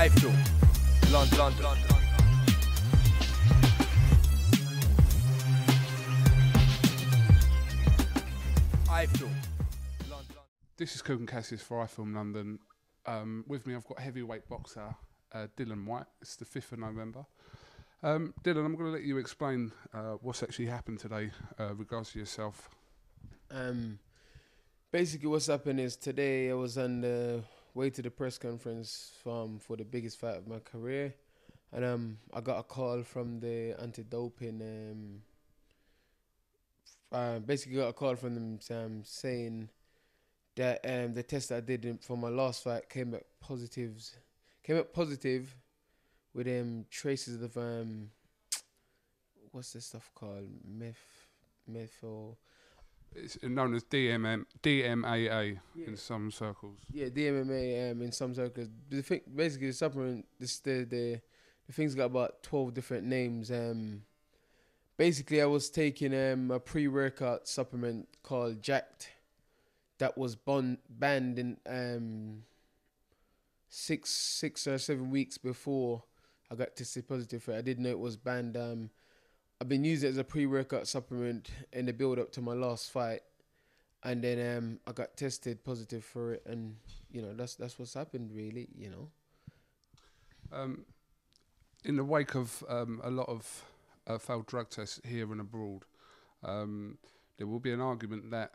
iFILM, London. iFILM, London. This is Kugan Cassius for iFILM London. With me I've got heavyweight boxer Dillian Whyte. It's the 5th of November. Dillian, I'm going to let you explain what's actually happened today regards to yourself. Basically what's happened is today I was on the way to the press conference for the biggest fight of my career, and I got a call from the anti-doping. Basically got a call from them saying that the test I did for my last fight came up positive with traces of what's this stuff called, methyl. It's known as DMAA in some circles. Yeah, DMAA in some circles. Basically, the supplement, the thing's got about 12 different names. Basically, I was taking a pre-workout supplement called Jacked that was banned in 6 or 7 weeks before I got tested positive for it. I didn't know it was banned. I've been using it as a pre-workout supplement in the build-up to my last fight, and then I got tested positive for it, and that's what's happened, really. In the wake of a lot of failed drug tests here and abroad, there will be an argument that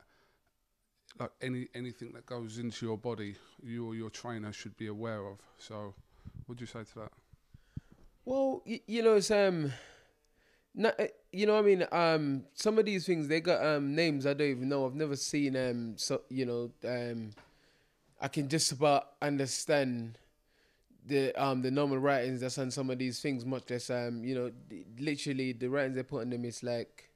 like anything that goes into your body, you or your trainer should be aware of. So, what do you say to that? Well, it's some of these things, they got names I don't even know. I've never seen I can just about understand the normal writings that's on some of these things, much less literally the writings they put on them. It's like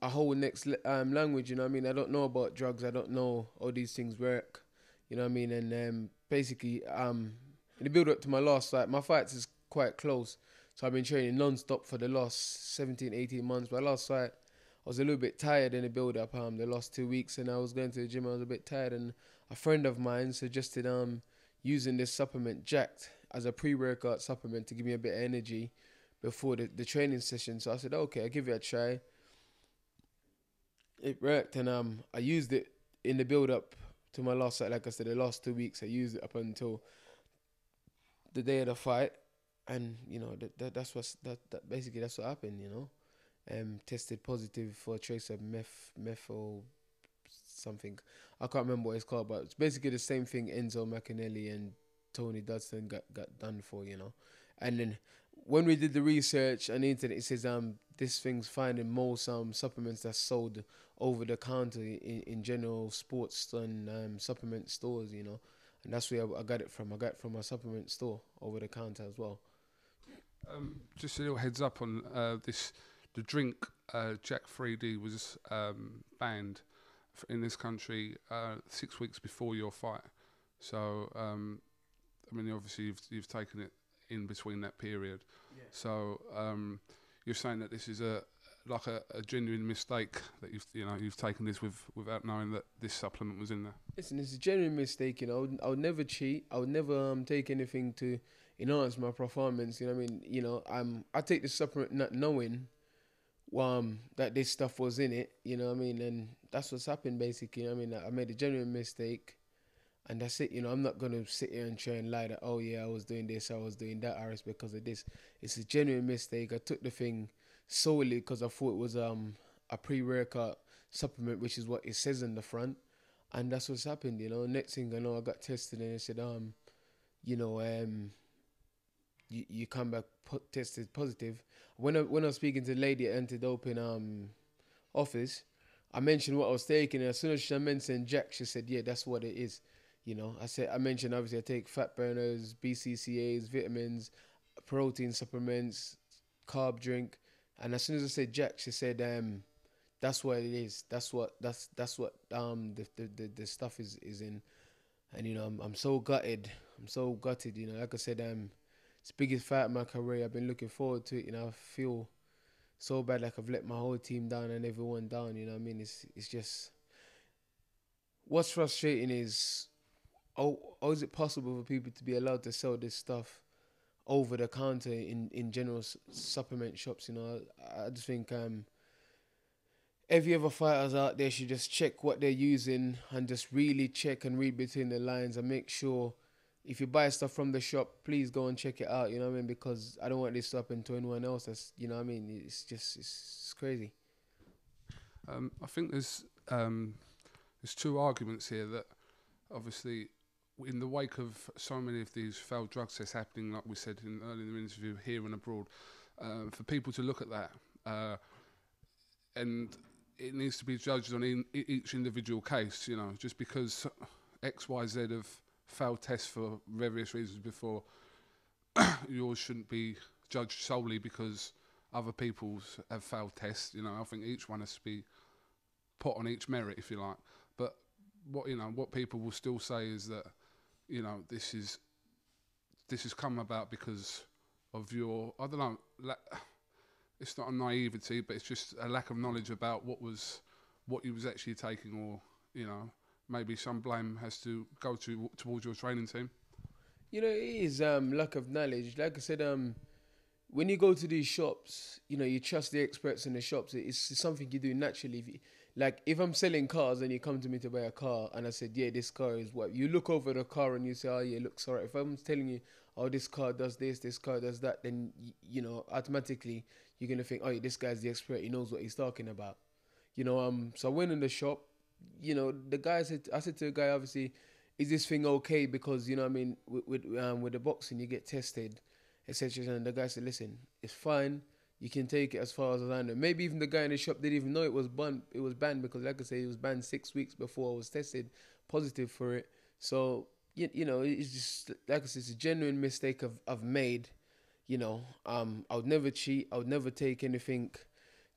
a whole next language. I don't know about drugs. I don't know how these things work. And basically in the build up to my last fight, my fights is quite close. So I've been training non-stop for the last 17, 18 months. My last fight, I was a little bit tired in the build-up the last 2 weeks, and I was going to the gym. I was a bit tired, and a friend of mine suggested using this supplement, Jacked, as a pre-workout supplement to give me a bit of energy before the training session. So I said, okay, I'll give it a try. It worked, and I used it in the build-up to my last fight. Like I said, the last 2 weeks, I used it up until the day of the fight. And that's what happened. Tested positive for a trace of methyl something. I can't remember what it's called, but it's basically the same thing Enzo McAnally and Tony Dodson got done for. And then when we did the research on the internet, it says this thing's fine in most supplements that's sold over the counter in general sports and supplement stores. And that's where I got it from. I got it from a supplement store over the counter as well. Just a little heads up on this. The drink Jack 3D was banned in this country 6 weeks before your fight. So obviously you've taken it in between that period. Yeah. So you're saying that this is a genuine mistake that you've taken this without knowing that this supplement was in there. Listen, it's a genuine mistake. I would never cheat. I would never take anything to enhance my performance. I take the supplement not knowing that this stuff was in it. And that's what's happened basically. I made a genuine mistake, and that's it. I'm not gonna sit here and try and lie that I was doing this, I was doing that, or it's because of this. It's a genuine mistake. I took the thing solely because I thought it was a pre-workout supplement, which is what it says on the front, and that's what's happened. Next thing I know, I got tested, and they said you come back tested positive. When I was speaking to the lady at anti-doping office, I mentioned what I was taking, and as soon as she mentioned Jack, she said, yeah, that's what it is. I mentioned obviously I take fat burners, BCCAs, vitamins, protein supplements, carb drink, and as soon as I said Jack, she said that's what it is. That's what the stuff is in. And I'm so gutted. Like I said, it's the biggest fight of my career. I've been looking forward to it. I feel so bad, like I've let my whole team down and everyone down. It's just, what's frustrating is how is it possible for people to be allowed to sell this stuff over the counter in general supplement shops? You know, I just think every other fighters out there should just check what they're using and just really check and read between the lines and make sure if you buy stuff from the shop, please go and check it out. You know what I mean? Because I don't want this to happen to anyone else. That's, you know what I mean? It's crazy. I think there's two arguments here that obviously in the wake of so many of these failed drug tests happening, like we said earlier in the interview, here and abroad, for people to look at that and it needs to be judged on each individual case, you know, just because X, Y, Z have failed tests for various reasons before, yours shouldn't be judged solely because other people's have failed tests. You know, I think each one has to be put on each merit, if you like. But what people will still say is that, you know, this has come about because of your, I don't know, it's not a naivety, but it's just a lack of knowledge about what you was actually taking, or, you know, maybe some blame has to go towards your training team. You know, it is lack of knowledge. Like I said, when you go to these shops, you know, you trust the experts in the shops. It's something you do naturally. If I'm selling cars and you come to me to buy a car and I said, yeah, this car is what, you look over the car and you say, oh yeah, it looks alright. If I'm telling you, oh, this car does this car does that, then, you know, automatically you're going to think, oh yeah, this guy's the expert, he knows what he's talking about. You know, so I went in the shop, you know, I said to the guy, obviously, is this thing okay? Because, you know what I mean, with the boxing, you get tested, etc. And the guy said, listen, it's fine. You can take it as far as I know. Maybe even the guy in the shop didn't even know it was banned because, like I say, it was banned 6 weeks before I was tested positive for it. So, you know, it's just, like I said, it's a genuine mistake I've made. You know, I would never cheat. I would never take anything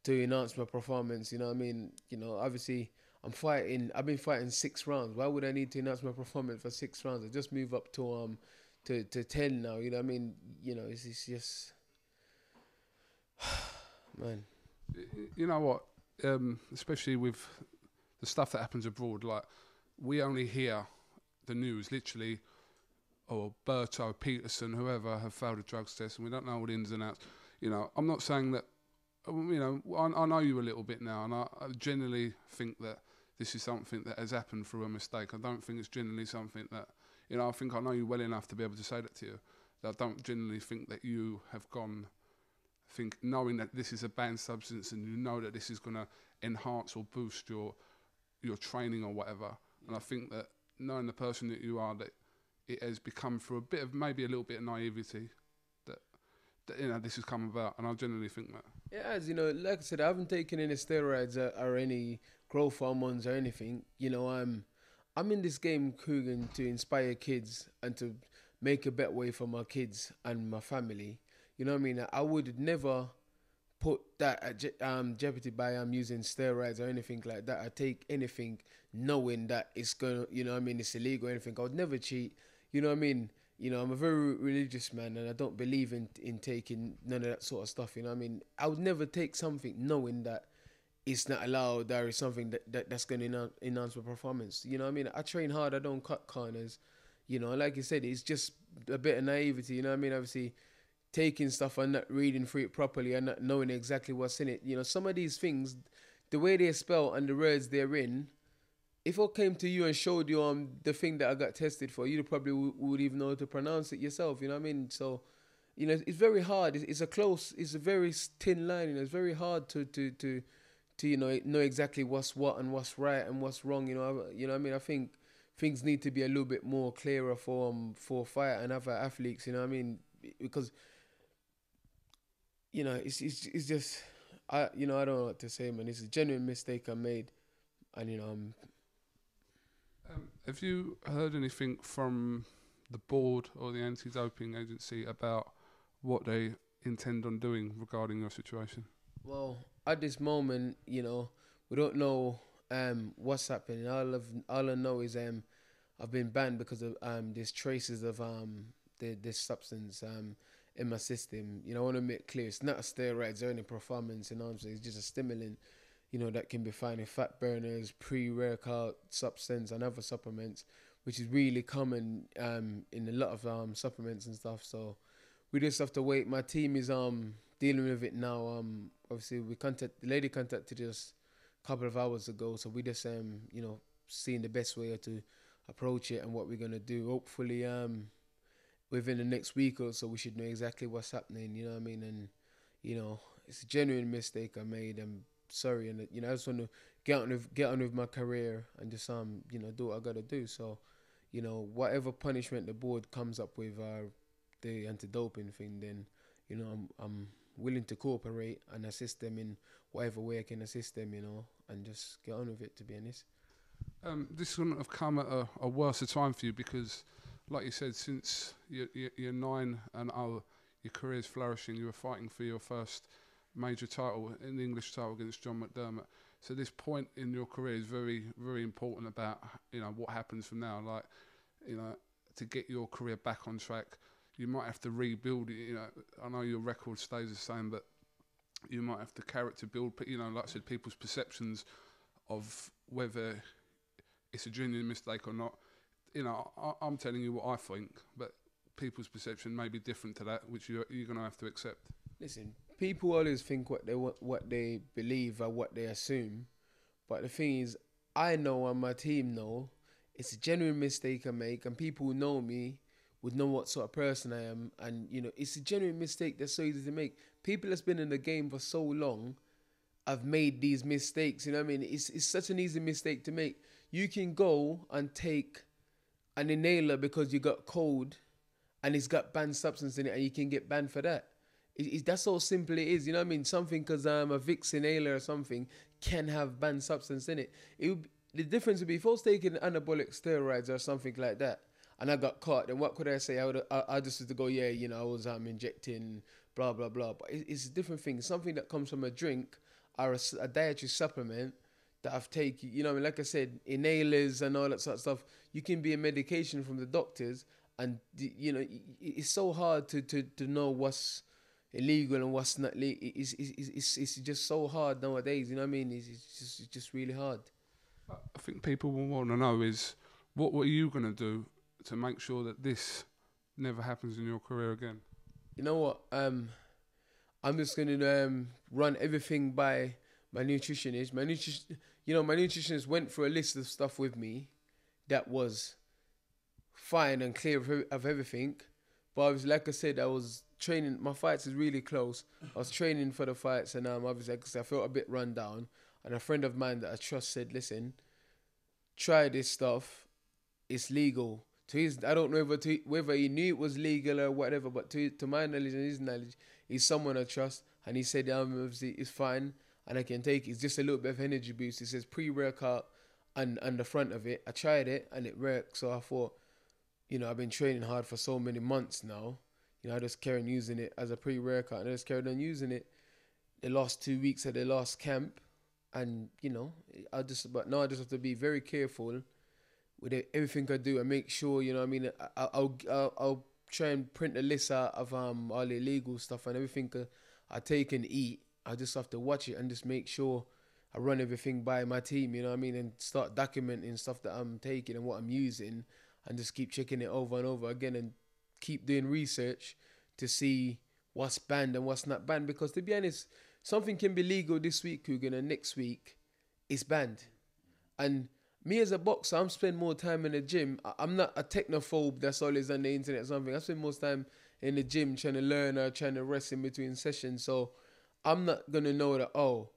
to enhance my performance. You know what I mean? You know, obviously, I've been fighting 6 rounds. Why would I need to enhance my performance for 6 rounds? I just move up to 10 now. You know what I mean? You know, it's just, man. You know what? Especially with the stuff that happens abroad, like, we only hear the news, literally, or Berto, Peterson, whoever have failed a drugs test, and we don't know all the ins and outs. You know, I'm not saying that, you know, I know you a little bit now, and I generally think that this is something that has happened through a mistake. I don't think it's generally something that, you know, I think I know you well enough to be able to say that to you. That I don't generally think that you have gone, knowing that this is a banned substance and you know that this is going to enhance or boost your training or whatever. And I think that knowing the person that you are, that it has become through maybe a little bit of naivety that you know, this has come about, and I generally think that. Yeah, as you know, like I said, I haven't taken any steroids or any growth hormones or anything. You know, I'm in this game, Kugan, to inspire kids and to make a better way for my kids and my family. You know what I mean? I would never put that at jeopardy by using steroids or anything like that. I take anything knowing that it's gonna, you know what I mean, it's illegal or anything. I would never cheat. You know what I mean? You know, I'm a very religious man and I don't believe in taking none of that sort of stuff. You know what I mean? I would never take something knowing that it's not allowed or it's something that's going to enhance my performance. You know what I mean? I train hard. I don't cut corners. You know, like you said, it's just a bit of naivety. You know what I mean? Obviously, taking stuff and not reading through it properly and not knowing exactly what's in it. You know, some of these things, the way they're spelled and the words they're in, if I came to you and showed you the thing that I got tested for, you probably would even know how to pronounce it yourself. You know what I mean? So, you know, it's very hard. It's a very thin line. You know, it's very hard to you know exactly what's what and what's right and what's wrong. You know what I mean? I think things need to be a little bit more clearer for fighter and other athletes. You know what I mean? Because, you know, it's just, I don't know what to say, man. It's a genuine mistake I made, and you know, have you heard anything from the board or the anti-doping agency about what they intend on doing regarding your situation? Well, at this moment, you know, we don't know what's happening. All I know is I've been banned because of there's traces of this substance in my system. You know, I want to make clear it's not a steroids or any performance enhancer. It's just a stimulant, you know, that can be found in fat burners, pre-workout substance and other supplements, which is really common in a lot of supplements and stuff. So we just have to wait. My team is dealing with it now. Obviously the lady contacted us a couple of hours ago, so we just you know, seeing the best way to approach it and what we're gonna do. Hopefully within the next week or so we should know exactly what's happening, you know what I mean? And you know, it's a genuine mistake I made. I'm sorry, and you know, I just want to get on with my career and just you know, do what I gotta do. So, you know, whatever punishment the board comes up with, the anti-doping thing, then you know, I'm willing to cooperate and assist them in whatever way I can assist them, you know, and just get on with it, to be honest. This couldn't have come at a worse time for you because, like you said, since you're 9 and your career's flourishing, you were fighting for your first major title, in the English title against John McDermott. So this point in your career is very, very important about, you know, what happens from now. Like, you know, to get your career back on track, you might have to rebuild it. You know, I know your record stays the same, but you might have to character build, you know, like I said, people's perceptions of whether it's a genuine mistake or not. You know, I'm telling you what I think, but people's perception may be different to that, which you're going to have to accept. Listen, people always think what they believe or what they assume, but the thing is, I know and my team know it's a genuine mistake I make, and people who know me would know what sort of person I am, and you know, it's a genuine mistake that's so easy to make. People that's been in the game for so long have made these mistakes, you know what I mean? It's such an easy mistake to make. You can go and take an inhaler because you got cold and it's got banned substance in it, and you can get banned for that. That's how simple it is, you know what I mean? Something because a Vicks inhaler or something can have banned substance in it. The difference would be if I was taking anabolic steroids or something like that, and I got caught, then what could I say? I just had to go, yeah, you know, I was injecting blah, blah, blah. But it's a different thing. Something that comes from a drink or a dietary supplement that I've taken, you know, I mean, like I said, inhalers and all that sort of stuff, you can be a medication from the doctors, and, you know, it's so hard to know what's illegal and what's not legal. It's just so hard nowadays, you know what I mean? It's just really hard. I think people will want to know is, what were you going to do to make sure that this never happens in your career again? You know what? I'm just going to run everything by my nutritionist. My nutritionist went through a list of stuff with me that was fine and clear of everything. But obviously, like I said, I was training. My fights is really close. I was training for the fights, and obviously, like I said, I felt a bit run down. And a friend of mine that I trust said, "Listen, try this stuff. It's legal." I don't know whether he knew it was legal or whatever, but to my knowledge and his knowledge, he's someone I trust, and he said, obviously, it's fine, and I can take it. It's just a little bit of energy boost. It says pre-workout on the front of it. I tried it, and it worked, so I thought, you know, I've been training hard for so many months now. You know, I just carried on using it as a pre-workout, and I just carried on using it the last 2 weeks of the last camp, and, you know, but now I just have to be very careful with everything I do and make sure, you know what I mean, I'll try and print a list out of all the illegal stuff and everything I take and eat. I just have to watch it and just make sure I run everything by my team, you know what I mean, and start documenting stuff that I'm taking and what I'm using, and just keep checking it over and over again and keep doing research to see what's banned and what's not banned. Because to be honest, something can be legal this week, Kugan, and next week it's banned. And me as a boxer, I'm spending more time in the gym. I'm not a technophobe that's always on the internet or something. I spend most time in the gym trying to learn or trying to rest in between sessions. So I'm not going to know that, oh,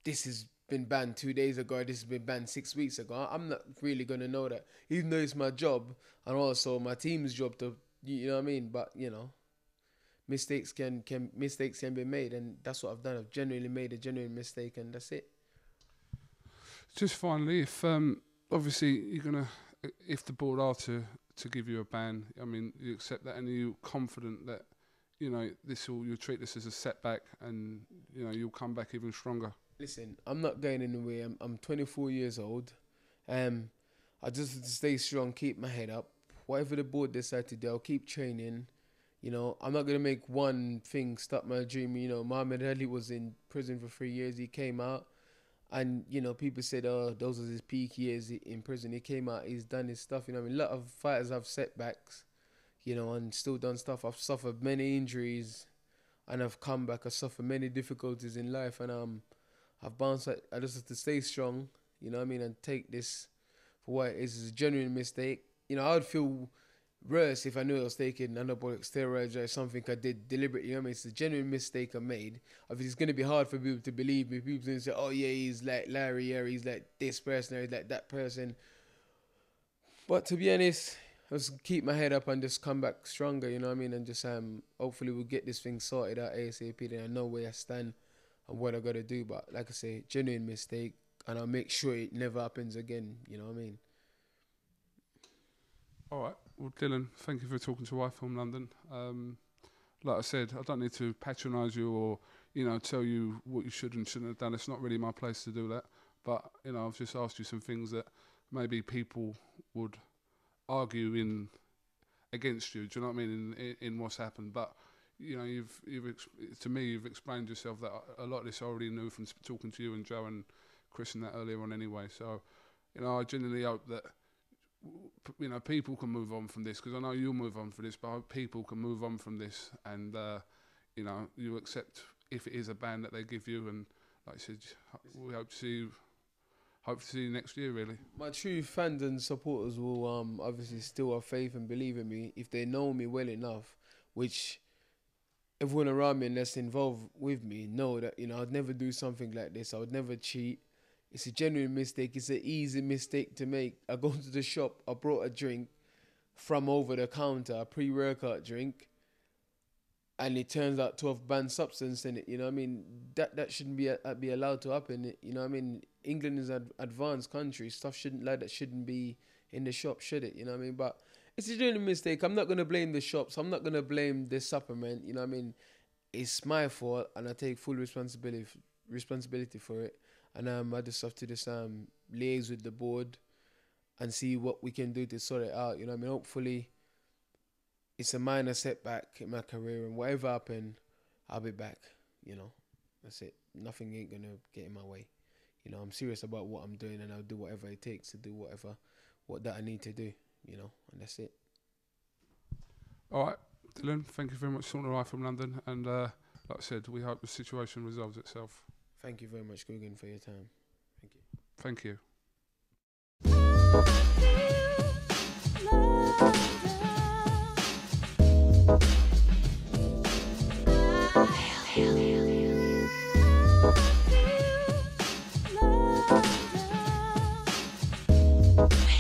this has been banned 2 days ago, or this has been banned 6 weeks ago. I'm not really going to know that, even though it's my job and also my team's job to, you know what I mean? But, you know, mistakes can be made, and that's what I've done. I've genuinely made a genuine mistake, and that's it. Just finally, if obviously you're gonna, if the board are to give you a ban, I mean, you accept that, and are you confident that, you know, you'll treat this as a setback, and you know you'll come back even stronger? Listen, I'm not going anywhere. I'm 24 years old. I just have to stay strong, keep my head up. Whatever the board decide to do, I'll keep training. You know, I'm not gonna make one thing stop my dream. You know, Muhammad Ali was in prison for 3 years. He came out. And, you know, people said, oh, those are his peak years in prison. He came out, he's done his stuff. You know what I mean? A lot of fighters have setbacks, you know, and still done stuff. I've suffered many injuries and I've come back. I've suffered many difficulties in life, and I've bounced. I just have to stay strong, you know what I mean, and take this for what it is. It's a genuine mistake. You know, I would feel worse if I knew I was taking anabolic steroids or something I did deliberately. You know what I mean? It's a genuine mistake I made. Obviously, it's going to be hard for people to believe me. People going to say, oh, yeah, he's like Larry, or he's like this person, or he's like that person. But to be honest, I just keep my head up and just come back stronger, you know what I mean? And just hopefully we'll get this thing sorted out ASAP. Then I know where I stand and what I got to do. But like I say, genuine mistake, and I'll make sure it never happens again, you know what I mean? All right. Well, Dylan, thank you for talking to iFILM London. Like I said, I don't need to patronise you or, you know, tell you what you should and shouldn't have done. It's not really my place to do that. But, you know, I've just asked you some things that maybe people would argue against you. Do you know what I mean? In what's happened. But, you know, you've explained yourself that a lot of this I already knew from talking to you and Joe and Chris and that earlier on anyway. So, you know, I genuinely hope that, you know, people can move on from this, because I know you'll move on from this, but I hope people can move on from this, and you know, you accept if it is a ban that they give you, and like I said, we hope to see you next year, really. My true fans and supporters will obviously still have faith and believe in me if they know me well enough, which everyone around me and that's involved with me know that, you know, I'd never do something like this. I would never cheat. It's a genuine mistake. It's an easy mistake to make. I go to the shop, I brought a drink from over the counter, a pre-workout drink, and it turns out to have banned substance in it. You know what I mean? That shouldn't be allowed to happen. You know what I mean? England is an advanced country. Stuff like that shouldn't be in the shop, should it? You know what I mean? But it's a genuine mistake. I'm not going to blame the shops. I'm not going to blame the supplement. You know what I mean? It's my fault, and I take full responsibility for it. And I just have to liaise with the board and see what we can do to sort it out. You know what I mean? Hopefully, it's a minor setback in my career, and whatever happens, I'll be back. You know, that's it. Nothing ain't gonna get in my way. You know, I'm serious about what I'm doing, and I'll do whatever it takes to do what I need to do. You know, and that's it. All right, Dylan. Thank you very much for talking to iFILM London, and like I said, we hope the situation resolves itself. Thank you very much, Kugan, for your time. Thank you. Thank you. London.